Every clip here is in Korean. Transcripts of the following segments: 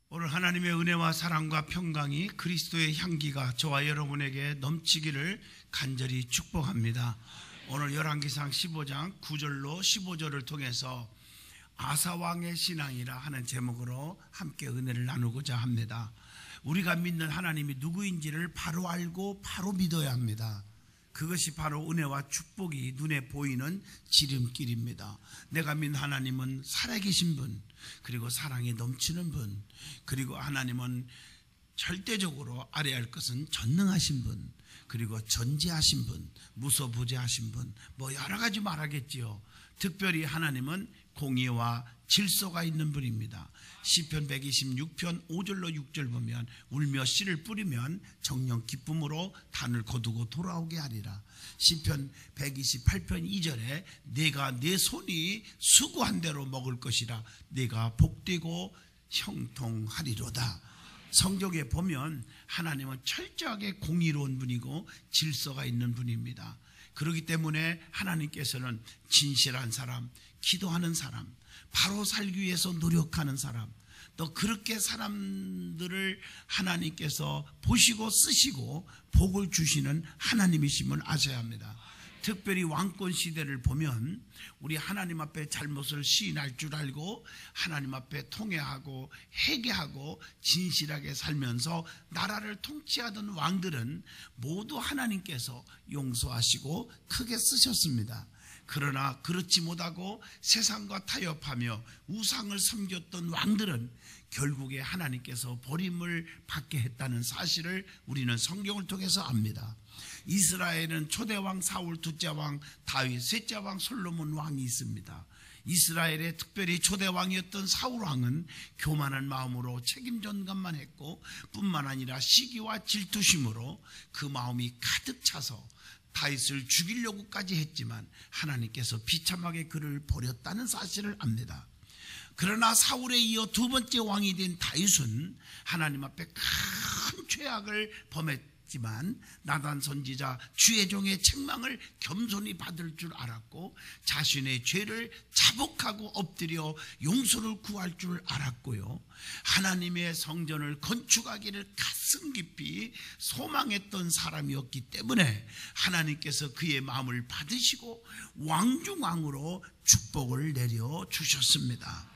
오늘 하나님의 은혜와 사랑과 평강이 그리스도의 향기가 저와 여러분에게 넘치기를 간절히 축복합니다. 오늘 열왕기상 15장 9절로 15절을 통해서 아사왕의 신앙이라 하는 제목으로 함께 은혜를 나누고자 합니다. 우리가 믿는 하나님이 누구인지를 바로 알고 바로 믿어야 합니다. 그것이 바로 은혜와 축복이 눈에 보이는 지름길입니다. 내가 믿는 하나님은 살아계신 분, 그리고 사랑이 넘치는 분, 그리고 하나님은 절대적으로 알아야 할 것은 전능하신 분, 그리고 전지하신 분, 무소부재하신 분, 여러 가지 말하겠지요. 특별히 하나님은 공의와 질서가 있는 분입니다. 시편 126편 5절로 6절 보면 울며 씨를 뿌리면 정령 기쁨으로 단을 거두고 돌아오게 하리라. 시편 128편 2절에 내가 내 손이 수고한 대로 먹을 것이라 내가 복되고 형통하리로다. 성경에 보면 하나님은 철저하게 공의로운 분이고 질서가 있는 분입니다. 그렇기 때문에 하나님께서는 진실한 사람, 기도하는 사람, 바로 살기 위해서 노력하는 사람, 또 그렇게 사람들을 하나님께서 보시고 쓰시고 복을 주시는 하나님이심을 아셔야 합니다. 특별히 왕권 시대를 보면 우리 하나님 앞에 잘못을 시인할 줄 알고 하나님 앞에 통회하고 회개하고 진실하게 살면서 나라를 통치하던 왕들은 모두 하나님께서 용서하시고 크게 쓰셨습니다. 그러나 그렇지 못하고 세상과 타협하며 우상을 섬겼던 왕들은 결국에 하나님께서 버림을 받게 했다는 사실을 우리는 성경을 통해서 압니다. 이스라엘은 초대왕 사울, 둘째왕 다윗, 셋째왕 솔로몬 왕이 있습니다. 이스라엘의 특별히 초대왕이었던 사울왕은 교만한 마음으로 책임전감만 했고 뿐만 아니라 시기와 질투심으로 그 마음이 가득 차서 다윗을 죽이려고까지 했지만 하나님께서 비참하게 그를 버렸다는 사실을 압니다. 그러나 사울에 이어 두 번째 왕이 된 다윗은 하나님 앞에 큰 죄악을 범했지만 나단 선지자 주의 종의 책망을 겸손히 받을 줄 알았고 자신의 죄를 자복하고 엎드려 용서를 구할 줄 알았고요, 하나님의 성전을 건축하기를 가슴 깊이 소망했던 사람이었기 때문에 하나님께서 그의 마음을 받으시고 왕중왕으로 축복을 내려주셨습니다.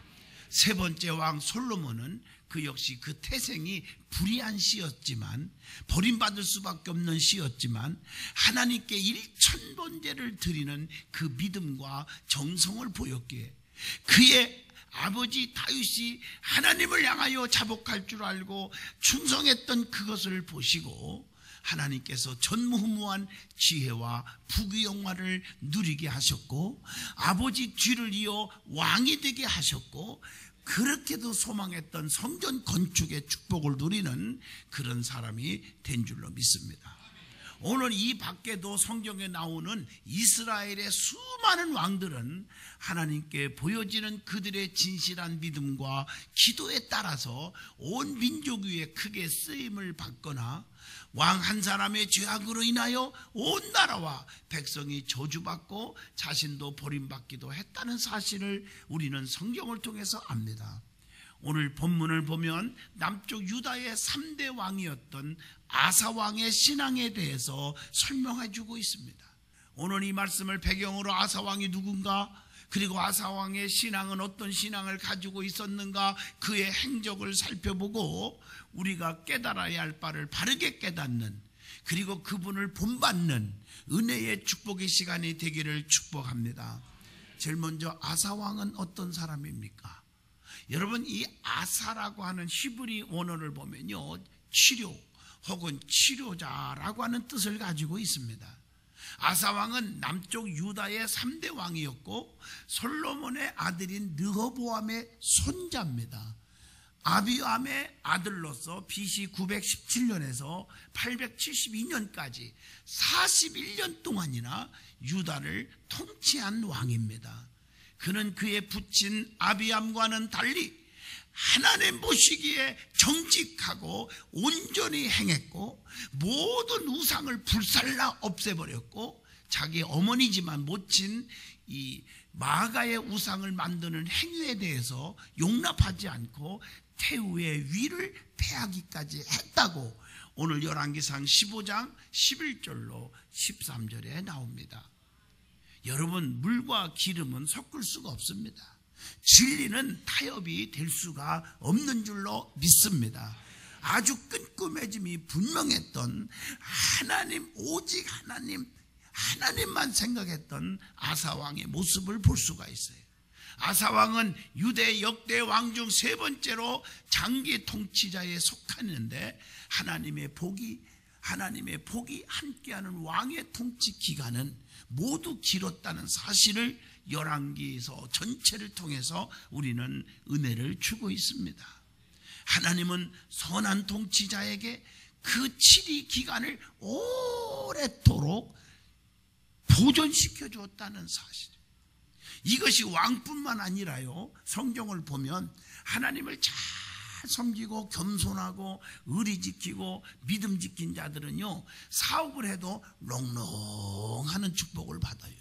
세 번째 왕 솔로몬은 그 역시 그 태생이 불의한 씨였지만, 버림받을 수밖에 없는 씨였지만 하나님께 일천번제를 드리는 그 믿음과 정성을 보였기에 그의 아버지 다윗이 하나님을 향하여 자복할 줄 알고 충성했던 그것을 보시고 하나님께서 전무후무한 지혜와 부귀영화를 누리게 하셨고 아버지 뒤를 이어 왕이 되게 하셨고 그렇게도 소망했던 성전 건축의 축복을 누리는 그런 사람이 된 줄로 믿습니다. 오늘 이 밖에도 성경에 나오는 이스라엘의 수많은 왕들은 하나님께 보여지는 그들의 진실한 믿음과 기도에 따라서 온 민족 위에 크게 쓰임을 받거나 왕 한 사람의 죄악으로 인하여 온 나라와 백성이 저주받고 자신도 버림받기도 했다는 사실을 우리는 성경을 통해서 압니다. 오늘 본문을 보면 남쪽 유다의 3대 왕이었던 아사왕의 신앙에 대해서 설명해 주고 있습니다. 오늘 이 말씀을 배경으로 아사왕이 누군가, 그리고 아사왕의 신앙은 어떤 신앙을 가지고 있었는가, 그의 행적을 살펴보고 우리가 깨달아야 할 바를 바르게 깨닫는, 그리고 그분을 본받는 은혜의 축복의 시간이 되기를 축복합니다. 제일 먼저 아사왕은 어떤 사람입니까? 여러분, 이 아사라고 하는 히브리 원어를 보면요, 치료 혹은 치료자라고 하는 뜻을 가지고 있습니다. 아사왕은 남쪽 유다의 3대 왕이었고 솔로몬의 아들인 르호보암의 손자입니다. 아비암의 아들로서 BC 917년에서 872년까지 41년 동안이나 유다를 통치한 왕입니다. 그는 그의 부친 아비암과는 달리 하나님 보시기에 정직하고 온전히 행했고 모든 우상을 불살라 없애버렸고 자기 어머니지만 못친 이 마가의 우상을 만드는 행위에 대해서 용납하지 않고 태우의 위를 패하기까지 했다고 오늘 열왕기상 15장 11절로 13절에 나옵니다. 여러분, 물과 기름은 섞을 수가 없습니다. 진리는 타협이 될 수가 없는 줄로 믿습니다. 아주 끈끈해짐이 분명했던 하나님, 오직 하나님만 생각했던 아사왕의 모습을 볼 수가 있어요. 아사왕은 유대 역대 왕 중 세 번째로 장기 통치자에 속하는데 하나님의 복이 함께하는 왕의 통치 기간은 모두 길었다는 사실을 열왕기서 전체를 통해서 우리는 은혜를 주고 있습니다. 하나님은 선한 통치자에게 그 7위 기간을 오랫도록 보존시켜 주었다는 사실. 이것이 왕뿐만 아니라요, 성경을 보면 하나님을 잘 섬기고 겸손하고 의리 지키고 믿음 지킨 자들은요, 사업을 해도 롱롱하는 축복을 받아요.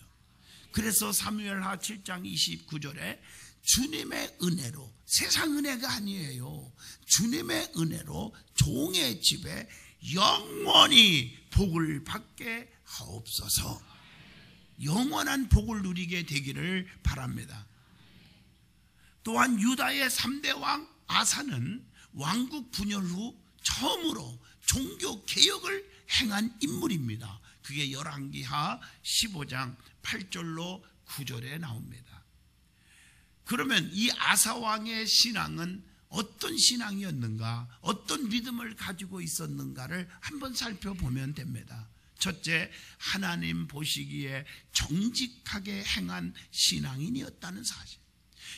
그래서 사무엘하 7장 29절에 주님의 은혜로, 세상 은혜가 아니에요, 주님의 은혜로 종의 집에 영원히 복을 받게 하옵소서. 영원한 복을 누리게 되기를 바랍니다. 또한 유다의 3대 왕 아사는 왕국 분열 후 처음으로 종교 개혁을 행한 인물입니다. 그게 열왕기하 15장 8절로 9절에 나옵니다. 그러면 이 아사 왕의 신앙은 어떤 신앙이었는가, 어떤 믿음을 가지고 있었는가를 한번 살펴보면 됩니다. 첫째, 하나님 보시기에 정직하게 행한 신앙인이었다는 사실.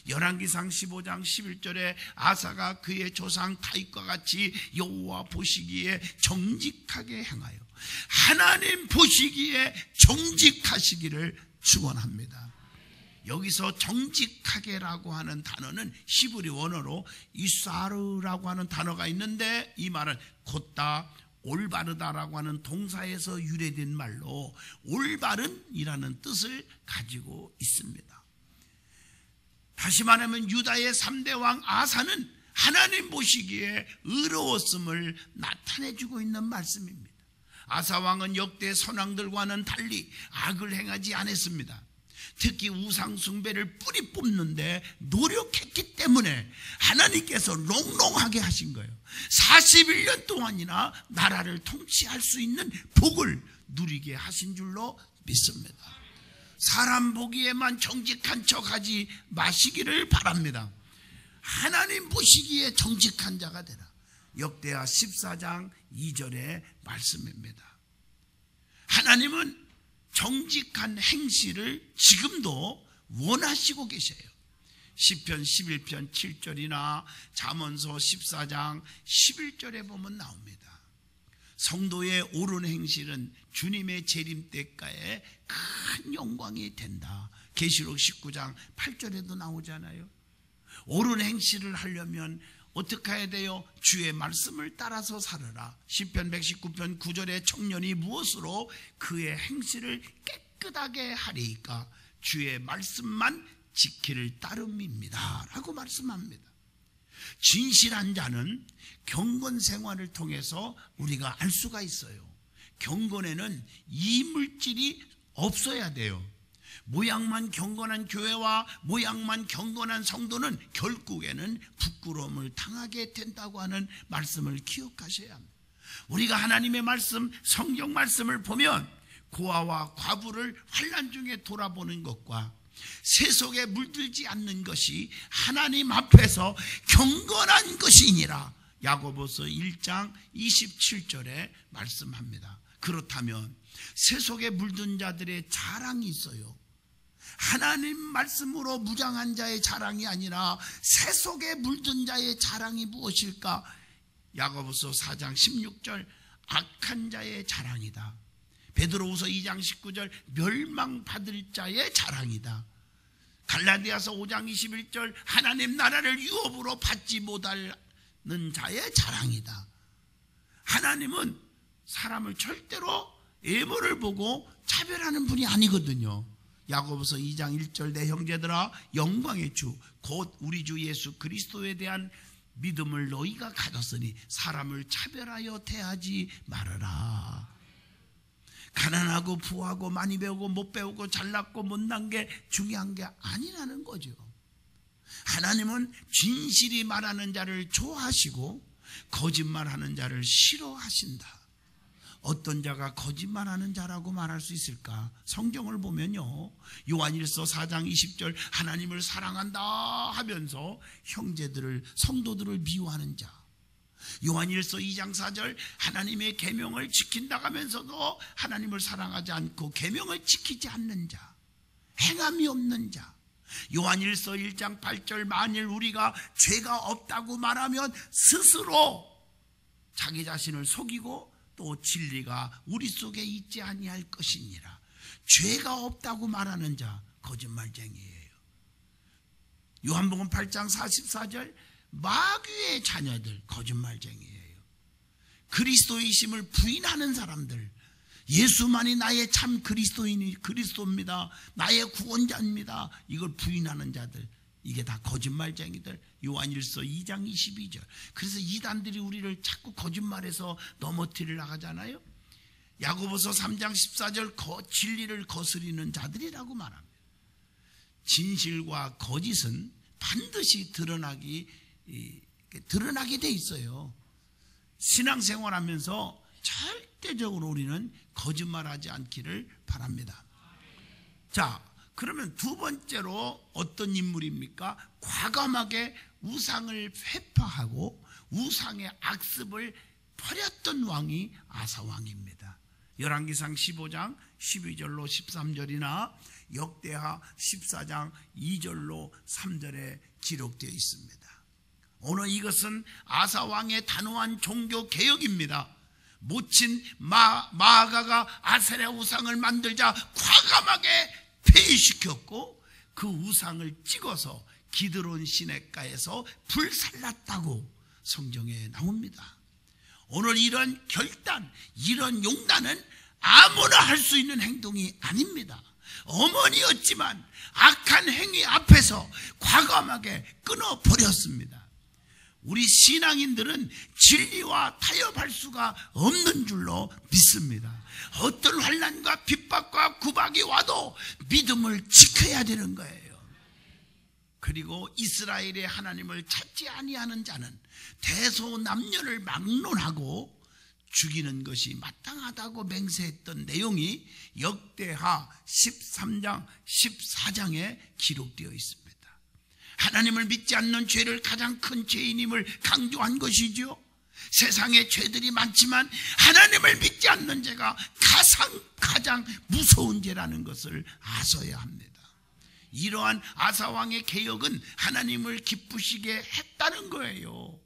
열왕기상 15장 11절에 아사가 그의 조상 다윗과 같이 여호와 보시기에 정직하게 행하여 하나님 보시기에 정직하시기를 축원합니다. 여기서 정직하게라고 하는 단어는 히브리 원어로 이사르라고 하는 단어가 있는데, 이 말은 곧다, 올바르다라고 하는 동사에서 유래된 말로 올바른이라는 뜻을 가지고 있습니다. 다시 말하면 유다의 3대 왕 아사는 하나님 보시기에 의로웠음을 나타내주고 있는 말씀입니다. 아사 왕은 역대 선왕들과는 달리 악을 행하지 않았습니다. 특히 우상 숭배를 뿌리 뽑는데 노력했기 때문에 하나님께서 롱롱하게 하신 거예요. 41년 동안이나 나라를 통치할 수 있는 복을 누리게 하신 줄로 믿습니다. 사람 보기에만 정직한 척하지 마시기를 바랍니다. 하나님 보시기에 정직한 자가 되라. 역대하 14장 2절의 말씀입니다. 하나님은 정직한 행실을 지금도 원하시고 계셔요. 시편 11편 7절이나 잠언서 14장 11절에 보면 나옵니다. 성도의 옳은 행실은 주님의 재림 때가에 큰 영광이 된다. 계시록 19장 8절에도 나오잖아요. 옳은 행실을 하려면 어떻게 해야 돼요? 주의 말씀을 따라서 살아라. 시편 119편 9절에 청년이 무엇으로 그의 행실을 깨끗하게 하리이까? 주의 말씀만 지키를 따름입니다 라고 말씀합니다. 진실한 자는 경건 생활을 통해서 우리가 알 수가 있어요. 경건에는 이물질이 없어야 돼요. 모양만 경건한 교회와 모양만 경건한 성도는 결국에는 부끄러움을 당하게 된다고 하는 말씀을 기억하셔야 합니다. 우리가 하나님의 말씀, 성경 말씀을 보면 고아와 과부를 환난 중에 돌아보는 것과 세속에 물들지 않는 것이 하나님 앞에서 경건한 것이니라. 야고보서 1장 27절에 말씀합니다. 그렇다면 세속에 물든 자들의 자랑이 있어요. 하나님 말씀으로 무장한 자의 자랑이 아니라 세속에 물든 자의 자랑이 무엇일까? 야고보서 4장 16절 악한 자의 자랑이다. 베드로후서 2장 19절 멸망받을 자의 자랑이다. 갈라디아서 5장 21절 하나님 나라를 유업으로 받지 못하는 자의 자랑이다. 하나님은 사람을 절대로 외모를 보고 차별하는 분이 아니거든요. 야고보서 2장 1절 내 형제들아 영광의 주 곧 우리 주 예수 그리스도에 대한 믿음을 너희가 가졌으니 사람을 차별하여 대하지 말아라. 가난하고 부하고 많이 배우고 못 배우고 잘났고 못난 게 중요한 게 아니라는 거죠. 하나님은 진실이 말하는 자를 좋아하시고 거짓말하는 자를 싫어하신다. 어떤 자가 거짓말하는 자라고 말할 수 있을까? 성경을 보면요, 요한일서 4장 20절 하나님을 사랑한다 하면서 형제들을 성도들을 미워하는 자, 요한일서 2장 4절 하나님의 계명을 지킨다 하면서도 하나님을 사랑하지 않고 계명을 지키지 않는 자, 행함이 없는 자, 요한일서 1장 8절 만일 우리가 죄가 없다고 말하면 스스로 자기 자신을 속이고 또 진리가 우리 속에 있지 아니할 것이니라. 죄가 없다고 말하는 자 거짓말쟁이에요. 요한복음 8장 44절 마귀의 자녀들 거짓말쟁이에요. 그리스도이심을 부인하는 사람들, 예수만이 나의 참 그리스도입니다, 나의 구원자입니다, 이걸 부인하는 자들, 이게 다 거짓말쟁이들. 요한일서 2장 22절. 그래서 이단들이 우리를 자꾸 거짓말해서 넘어뜨리려 하잖아요. 야고보서 3장 14절 진리를 거스리는 자들이라고 말합니다. 진실과 거짓은 반드시 드러나게 돼 있어요. 신앙생활하면서 절대적으로 우리는 거짓말하지 않기를 바랍니다. 자, 그러면 두 번째로 어떤 인물입니까? 과감하게 우상을 회파하고 우상의 악습을 버렸던 왕이 아사왕입니다. 열왕기상 15장 12절로 13절이나 역대하 14장 2절로 3절에 기록되어 있습니다. 오늘 이것은 아사왕의 단호한 종교 개혁입니다. 모친 마아가가 아세라 우상을 만들자 과감하게 폐위시켰고 그 우상을 찍어서 기드론 시냇가에서 불살랐다고 성경에 나옵니다. 오늘 이런 결단, 이런 용단은 아무나 할 수 있는 행동이 아닙니다. 어머니였지만 악한 행위 앞에서 과감하게 끊어버렸습니다. 우리 신앙인들은 진리와 타협할 수가 없는 줄로 믿습니다. 어떤 환난과 핍박과 구박이 와도 믿음을 지켜야 되는 거예요. 그리고 이스라엘의 하나님을 찾지 아니하는 자는 대소남녀를 막론하고 죽이는 것이 마땅하다고 맹세했던 내용이 역대하 13장 14장에 기록되어 있습니다. 하나님을 믿지 않는 죄를 가장 큰 죄인임을 강조한 것이죠. 세상에 죄들이 많지만 하나님을 믿지 않는 죄가 가장 무서운 죄라는 것을 아셔야 합니다. 이러한 아사왕의 개혁은 하나님을 기쁘시게 했다는 거예요.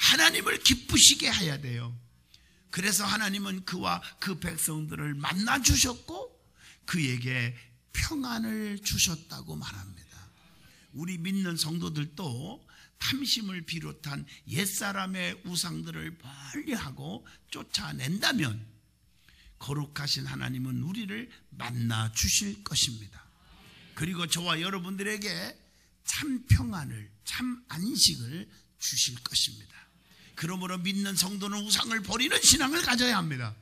하나님을 기쁘시게 해야 돼요. 그래서 하나님은 그와 그 백성들을 만나 주셨고 그에게 평안을 주셨다고 말합니다. 우리 믿는 성도들도 탐심을 비롯한 옛사람의 우상들을 멀리하고 쫓아낸다면 거룩하신 하나님은 우리를 만나 주실 것입니다. 그리고 저와 여러분들에게 참 평안을, 참 안식을 주실 것입니다. 그러므로 믿는 성도는 우상을 버리는 신앙을 가져야 합니다.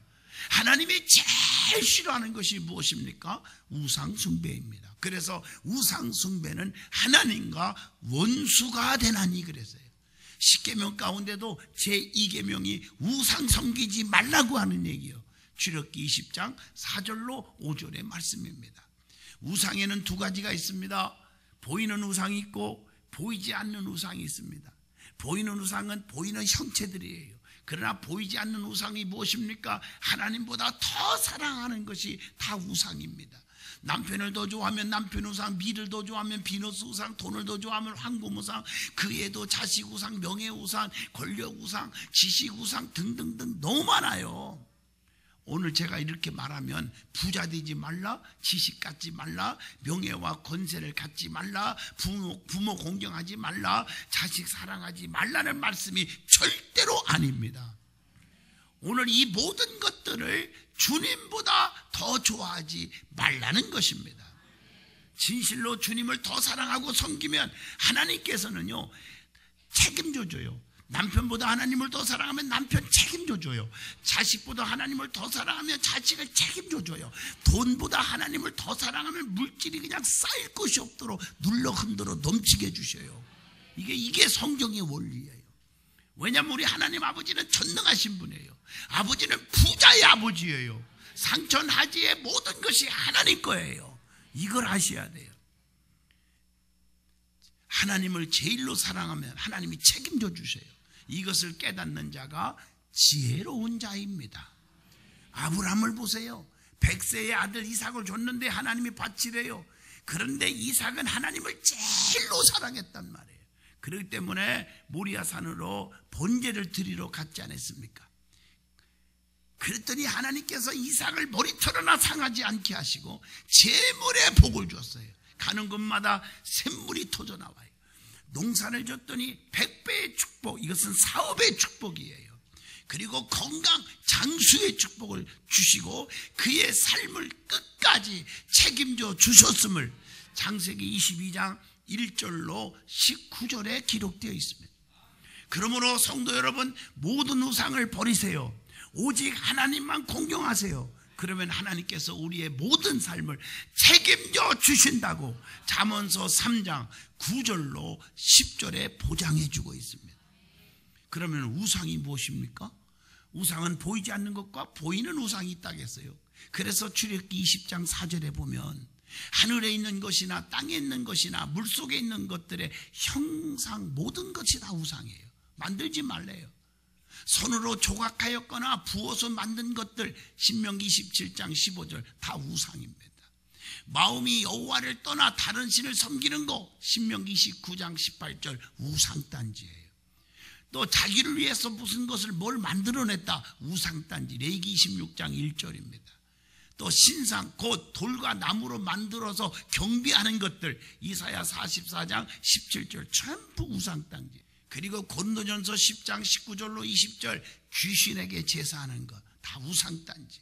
하나님이 제일 싫어하는 것이 무엇입니까? 우상 숭배입니다. 그래서 우상 숭배는 하나님과 원수가 되나니 그랬어요. 10계명 가운데도 제2계명이 우상 섬기지 말라고 하는 얘기예요. 출애굽기 20장 4절로 5절의 말씀입니다. 우상에는 두 가지가 있습니다. 보이는 우상이 있고 보이지 않는 우상이 있습니다. 보이는 우상은 보이는 형체들이에요. 그러나 보이지 않는 우상이 무엇입니까? 하나님보다 더 사랑하는 것이 다 우상입니다. 남편을 더 좋아하면 남편 우상, 미를 더 좋아하면 비너스 우상, 돈을 더 좋아하면 황금 우상, 그 애도 자식 우상, 명예 우상, 권력 우상, 지식 우상 등등등 너무 많아요. 오늘 제가 이렇게 말하면 부자 되지 말라, 지식 갖지 말라, 명예와 권세를 갖지 말라, 부모 공경하지 말라, 자식 사랑하지 말라는 말씀이 절대로 아닙니다. 오늘 이 모든 것들을 주님보다 더 좋아하지 말라는 것입니다. 진실로 주님을 더 사랑하고 섬기면 하나님께서는요 책임져 줘요. 남편보다 하나님을 더 사랑하면 남편 책임져 줘요. 자식보다 하나님을 더 사랑하면 자식을 책임져 줘요. 돈보다 하나님을 더 사랑하면 물질이 그냥 쌓일 것이 없도록 눌러 흔들어 넘치게 해주셔요. 이게 성경의 원리예요. 왜냐하면 우리 하나님 아버지는 전능하신 분이에요. 아버지는 부자의 아버지예요. 상천하지의 모든 것이 하나님 거예요. 이걸 아셔야 돼요. 하나님을 제일로 사랑하면 하나님이 책임져 주셔요. 이것을 깨닫는 자가 지혜로운 자입니다. 아브라함을 보세요. 100세의 아들 이삭을 줬는데 하나님이 바치래요. 그런데 이삭은 하나님을 제일로 사랑했단 말이에요. 그렇기 때문에 모리아 산으로 번제를 드리러 갔지 않았습니까? 그랬더니 하나님께서 이삭을 머리털어나 상하지 않게 하시고 재물의 복을 줬어요. 가는 곳마다 샘물이 터져나와요. 농사를 줬더니 100배의 축복, 이것은 사업의 축복이에요. 그리고 건강, 장수의 축복을 주시고 그의 삶을 끝까지 책임져 주셨음을 창세기 22장 1절로 19절에 기록되어 있습니다. 그러므로 성도 여러분, 모든 우상을 버리세요. 오직 하나님만 공경하세요. 그러면 하나님께서 우리의 모든 삶을 책임져 주신다고 잠언서 3장 9절로 10절에 보장해 주고 있습니다. 그러면 우상이 무엇입니까? 우상은 보이지 않는 것과 보이는 우상이 있다겠어요. 그래서 출애굽기 20장 4절에 보면 하늘에 있는 것이나 땅에 있는 것이나 물속에 있는 것들의 형상 모든 것이 다 우상이에요. 만들지 말래요. 손으로 조각하였거나 부어서 만든 것들 신명기 27장 15절 다 우상입니다. 마음이 여호와를 떠나 다른 신을 섬기는 거 신명기 19장 18절 우상단지예요. 또 자기를 위해서 무슨 것을 뭘 만들어냈다 우상단지 레위기 26장 1절입니다. 또 신상 곧 돌과 나무로 만들어서 경비하는 것들 이사야 44장 17절 전부 우상단지. 그리고 고린도전서 10장 19절로 20절 귀신에게 제사하는 것 다 우상단지.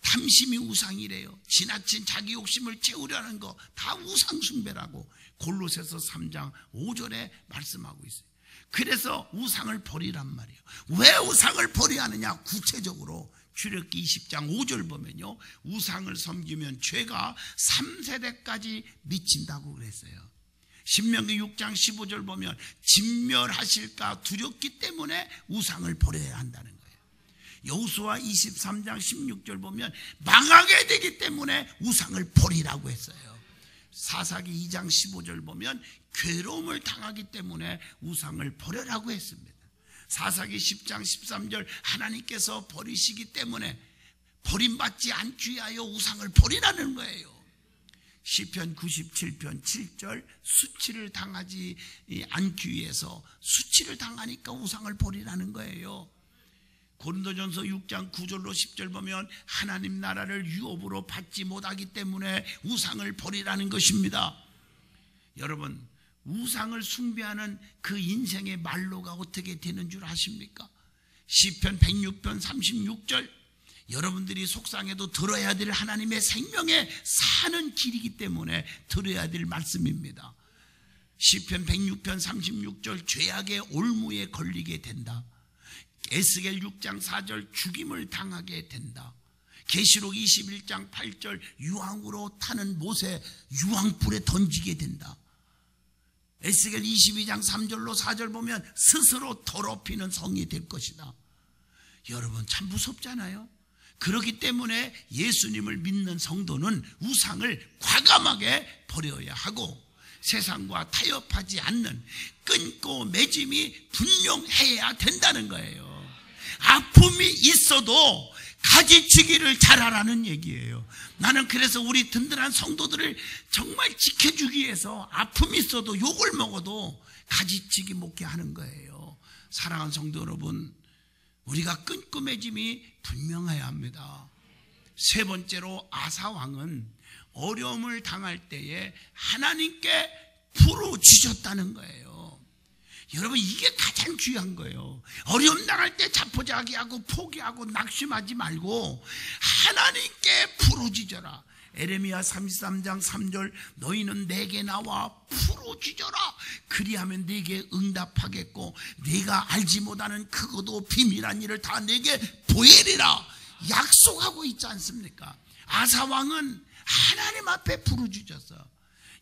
탐심이 우상이래요. 지나친 자기 욕심을 채우려는 거 다 우상숭배라고 골로새서 3장 5절에 말씀하고 있어요. 그래서 우상을 버리란 말이에요. 왜 우상을 버려야 하느냐? 구체적으로 출애굽기 20장 5절 보면요, 우상을 섬기면 죄가 3세대까지 미친다고 그랬어요. 신명기 6장 15절 보면 진멸하실까 두렵기 때문에 우상을 버려야 한다는 거예요. 여호수아 23장 16절 보면 망하게 되기 때문에 우상을 버리라고 했어요. 사사기 2장 15절 보면 괴로움을 당하기 때문에 우상을 버려라고 했습니다. 사사기 10장 13절 하나님께서 버리시기 때문에 버림받지 않기 위하여 우상을 버리라는 거예요. 시편 97편 7절 수치를 당하지 않기 위해서 수치를 당하니까 우상을 버리라는 거예요. 고린도전서 6장 9절로 10절 보면 하나님 나라를 유업으로 받지 못하기 때문에 우상을 버리라는 것입니다. 여러분, 우상을 숭배하는 그 인생의 말로가 어떻게 되는 줄 아십니까? 시편 106편 36절 여러분들이 속상해도 들어야 될 하나님의 생명에 사는 길이기 때문에 들어야 될 말씀입니다. 시편 106편 36절 죄악의 올무에 걸리게 된다. 에스겔 6장 4절 죽임을 당하게 된다. 계시록 21장 8절 유황으로 타는 못에 유황불에 던지게 된다. 에스겔 22장 3절로 4절 보면 스스로 더럽히는 성이 될 것이다. 여러분 참 무섭잖아요. 그렇기 때문에 예수님을 믿는 성도는 우상을 과감하게 버려야 하고 세상과 타협하지 않는 끊고 맺음이 분명해야 된다는 거예요. 아픔이 있어도 가지치기를 잘하라는 얘기예요. 나는 그래서 우리 든든한 성도들을 정말 지켜주기 위해서 아픔이 있어도 욕을 먹어도 가지치기 못게 하는 거예요. 사랑하는 성도 여러분, 우리가 끊고 맺음이 분명해야 합니다. 세 번째로 아사왕은 어려움을 당할 때에 하나님께 부르짖었다는 거예요. 여러분, 이게 가장 중요한 거예요. 어려움 당할 때 자포자기하고 포기하고 낙심하지 말고 하나님께 부르짖어라. 에레미야 33장 3절, 너희는 내게 나와 부르짖어라. 그리하면 내게 응답하겠고 네가 알지 못하는 크고도 비밀한 일을 다 내게 보이리라. 약속하고 있지 않습니까? 아사왕은 하나님 앞에 부르짖었어.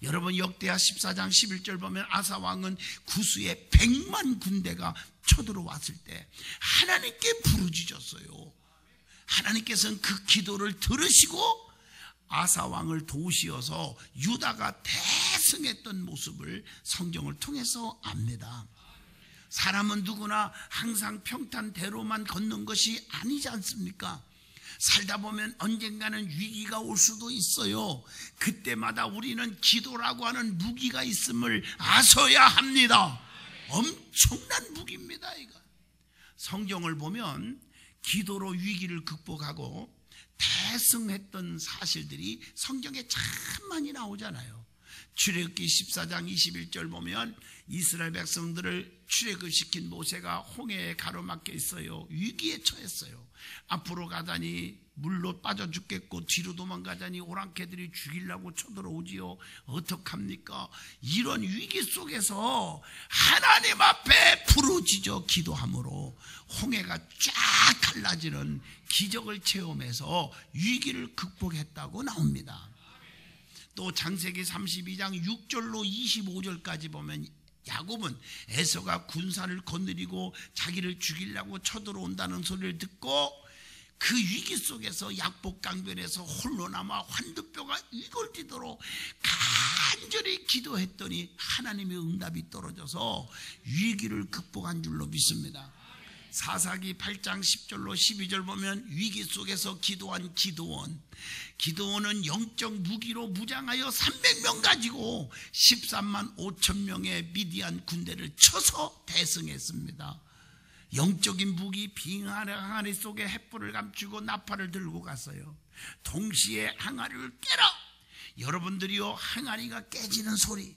여러분, 역대하 14장 11절 보면 아사왕은 구스의 100만 군대가 쳐들어왔을 때 하나님께 부르짖었어요. 하나님께서는 그 기도를 들으시고 아사왕을 도우시어서 유다가 대승했던 모습을 성경을 통해서 압니다. 사람은 누구나 항상 평탄대로만 걷는 것이 아니지 않습니까? 살다 보면 언젠가는 위기가 올 수도 있어요. 그때마다 우리는 기도라고 하는 무기가 있음을 아셔야 합니다. 엄청난 무기입니다. 이거. 성경을 보면 기도로 위기를 극복하고 대승했던 사실들이 성경에 참 많이 나오잖아요. 출애굽기 14장 21절 보면 이스라엘 백성들을 출애굽시킨 모세가 홍해에 가로막혀 있어요. 위기에 처했어요. 앞으로 가다니 물로 빠져 죽겠고 뒤로 도망가자니 오랑캐들이 죽이려고 쳐들어오지요. 어떡합니까? 이런 위기 속에서 하나님 앞에 부르짖어 기도함으로 홍해가 쫙 갈라지는 기적을 체험해서 위기를 극복했다고 나옵니다. 또 창세기 32장 6절로 25절까지 보면 야곱은 에서가 군사를 거느리고 자기를 죽이려고 쳐들어온다는 소리를 듣고 그 위기 속에서 약복강변에서 홀로 남아 환두뼈가 이골뛰도록 간절히 기도했더니 하나님의 응답이 떨어져서 위기를 극복한 줄로 믿습니다. 사사기 8장 10절로 12절 보면 위기 속에서 기도한 기드온은 영적 무기로 무장하여 300명 가지고 13만 5천 명의 미디안 군대를 쳐서 대승했습니다. 영적인 무기 빙하리 속에 횃불을 감추고 나팔을 들고 갔어요. 동시에 항아리를 깨라. 여러분들이요, 항아리가 깨지는 소리,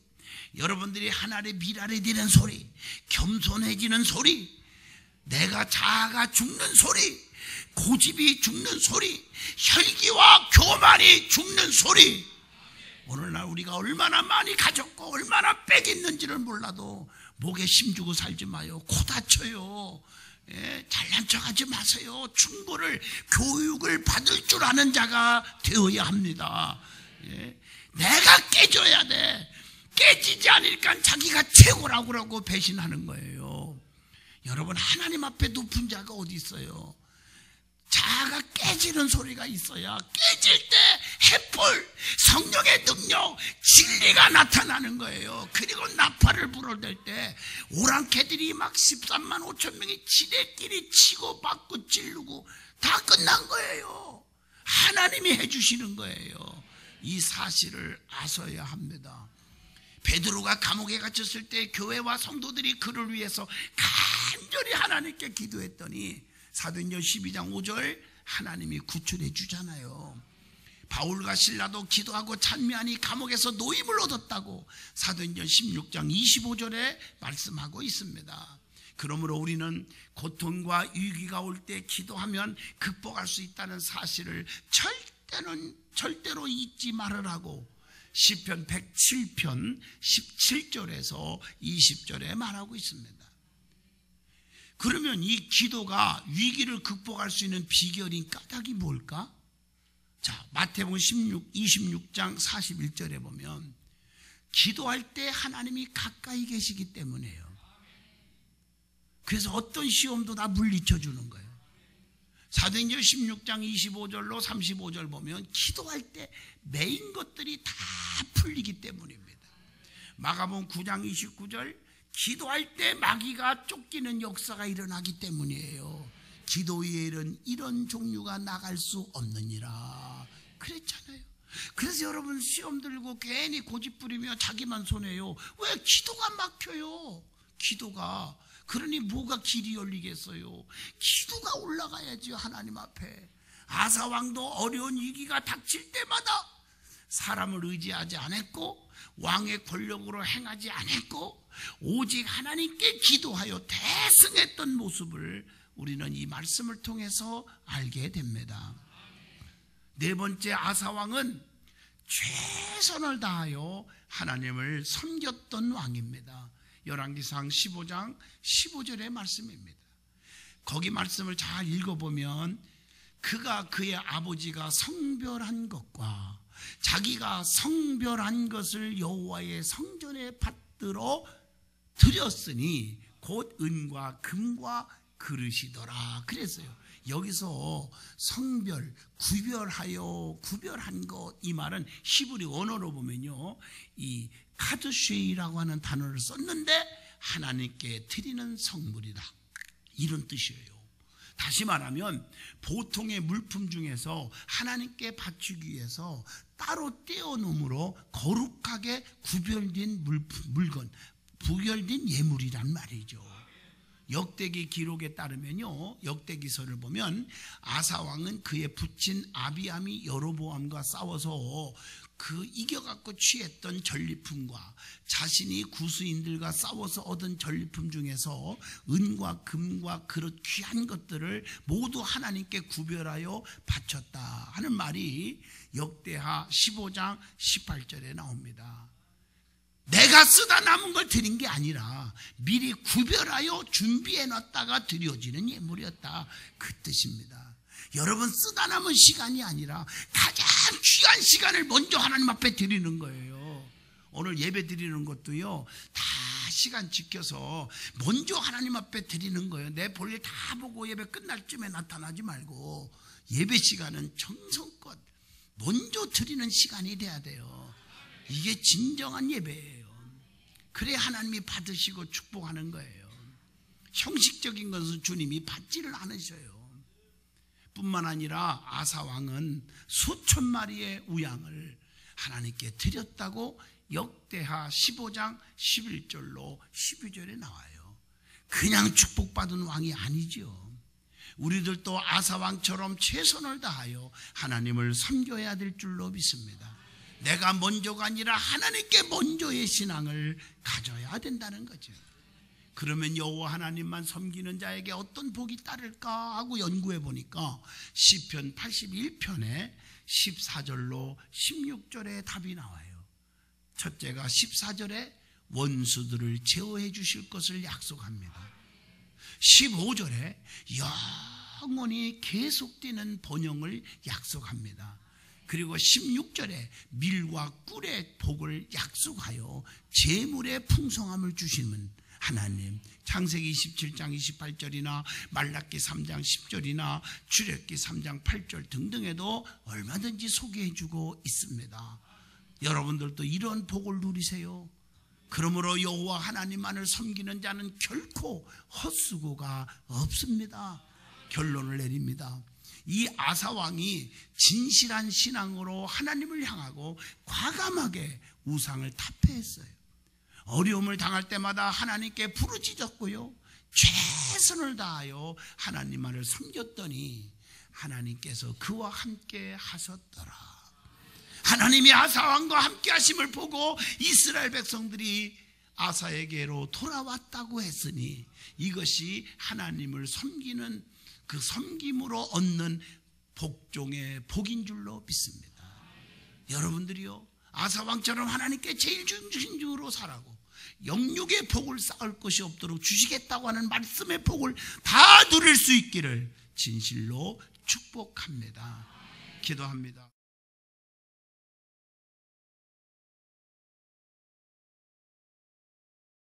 여러분들이 하나님의 미랄이 되는 소리, 겸손해지는 소리, 내가 자아가 죽는 소리, 고집이 죽는 소리, 혈기와 교만이 죽는 소리. 오늘날 우리가 얼마나 많이 가졌고 얼마나 빽있는지를 몰라도 목에 힘주고 살지 마요. 코 다쳐요. 잘난 척하지 마세요. 충고를, 교육을 받을 줄 아는 자가 되어야 합니다. 내가 깨져야 돼. 깨지지 않으니까 자기가 최고라고 그러고 배신하는 거예요. 여러분, 하나님 앞에 높은 자가 어디 있어요? 자아가 깨지는 소리가 있어야 깨질 때 횃불, 성령의 능력, 진리가 나타나는 거예요. 그리고 나팔을 불어댈 때 오랑캐들이 막 13만 5천 명이 지네끼리 치고 받고 찌르고 다 끝난 거예요. 하나님이 해주시는 거예요. 이 사실을 아셔야 합니다. 베드로가 감옥에 갇혔을 때 교회와 성도들이 그를 위해서 간절히 하나님께 기도했더니 사도행전 12장 5절 하나님이 구출해 주잖아요. 바울과 실라도 기도하고 찬미하니 감옥에서 노임을 얻었다고 사도행전 16장 25절에 말씀하고 있습니다. 그러므로 우리는 고통과 위기가 올 때 기도하면 극복할 수 있다는 사실을 절대로 잊지 말으라고 시편 107편 17절에서 20절에 말하고 있습니다. 그러면 이 기도가 위기를 극복할 수 있는 비결인 까닭이 뭘까? 자, 마태복음 26장 41절에 보면 기도할 때 하나님이 가까이 계시기 때문이에요. 그래서 어떤 시험도 다 물리쳐 주는 거예요. 사도행전 16장 25절로 35절 보면 기도할 때 매인 것들이 다 풀리기 때문입니다. 마가복음 9장 29절 기도할 때 마귀가 쫓기는 역사가 일어나기 때문이에요. 기도의 일은 이런 종류가 나갈 수 없느니라 그랬잖아요. 그래서 여러분 시험 들고 괜히 고집 부리며 자기만 손해요. 왜? 기도가 막혀요. 기도가. 그러니 뭐가 길이 열리겠어요? 기도가 올라가야지요. 하나님 앞에. 아사왕도 어려운 위기가 닥칠 때마다 사람을 의지하지 않았고 왕의 권력으로 행하지 않았고 오직 하나님께 기도하여 대승했던 모습을 우리는 이 말씀을 통해서 알게 됩니다. 네 번째, 아사왕은 최선을 다하여 하나님을 섬겼던 왕입니다. 열왕기상 15장 15절의 말씀입니다. 거기 말씀을 잘 읽어보면 그가 그의 아버지가 성별한 것과 자기가 성별한 것을 여호와의 성전에 받들어 드렸으니 곧 은과 금과 그릇이더라 그랬어요. 여기서 성별, 구별한 것, 이 말은 히브리 언어로 보면요, 이 카드쉐이라고 하는 단어를 썼는데 하나님께 드리는 성물이다, 이런 뜻이에요. 다시 말하면 보통의 물품 중에서 하나님께 바치기 위해서 따로 떼어놓음으로 거룩하게 구별된 물건, 구별된 예물이란 말이죠. 역대기 기록에 따르면요, 역대기서를 보면 아사왕은 그의 부친 아비암이 여로보암과 싸워서 그 이겨갖고 취했던 전리품과 자신이 구스인들과 싸워서 얻은 전리품 중에서 은과 금과 그릇 귀한 것들을 모두 하나님께 구별하여 바쳤다 하는 말이 역대하 15장 18절에 나옵니다. 내가 쓰다 남은 걸 드린 게 아니라 미리 구별하여 준비해 놨다가 드려지는 예물이었다, 그 뜻입니다. 여러분, 쓰다 남은 시간이 아니라 가장 귀한 시간을 먼저 하나님 앞에 드리는 거예요. 오늘 예배 드리는 것도요, 다 시간 지켜서 먼저 하나님 앞에 드리는 거예요. 내 볼일 다 보고 예배 끝날 쯤에 나타나지 말고 예배 시간은 정성껏 먼저 드리는 시간이 돼야 돼요. 이게 진정한 예배예요. 그래야 하나님이 받으시고 축복하는 거예요. 형식적인 것은 주님이 받지를 않으셔요. 뿐만 아니라 아사왕은 수천 마리의 우양을 하나님께 드렸다고 역대하 15장 11절로 12절에 나와요. 그냥 축복받은 왕이 아니죠. 우리들도 아사왕처럼 최선을 다하여 하나님을 섬겨야 될 줄로 믿습니다. 내가 먼저가 아니라 하나님께 먼저의 신앙을 가져야 된다는 거죠. 그러면 여호와 하나님만 섬기는 자에게 어떤 복이 따를까 하고 연구해 보니까 시편 81편에 14절로 16절에 답이 나와요. 첫째가 14절에 원수들을 제어해 주실 것을 약속합니다. 15절에 영원히 계속되는 번영을 약속합니다. 그리고 16절에 밀과 꿀의 복을 약속하여 재물의 풍성함을 주시는 하나님, 창세기 27장 28절이나 말라기 3장 10절이나 출애굽기 3장 8절 등등에도 얼마든지 소개해주고 있습니다. 여러분들도 이런 복을 누리세요. 그러므로 여호와 하나님만을 섬기는 자는 결코 헛수고가 없습니다. 결론을 내립니다. 이 아사왕이 진실한 신앙으로 하나님을 향하고 과감하게 우상을 타패했어요. 어려움을 당할 때마다 하나님께 부르짖었고요, 최선을 다하여 하나님만을 섬겼더니 하나님께서 그와 함께 하셨더라. 하나님이 아사왕과 함께 하심을 보고 이스라엘 백성들이 아사에게로 돌아왔다고 했으니 이것이 하나님을 섬기는 그 섬김으로 얻는 복종의 복인 줄로 믿습니다. 여러분들이요, 아사왕처럼 하나님께 제일 중심으로 살아고 영육의 복을 쌓을 것이 없도록 주시겠다고 하는 말씀의 복을 다 누릴 수 있기를 진실로 축복합니다. 기도합니다.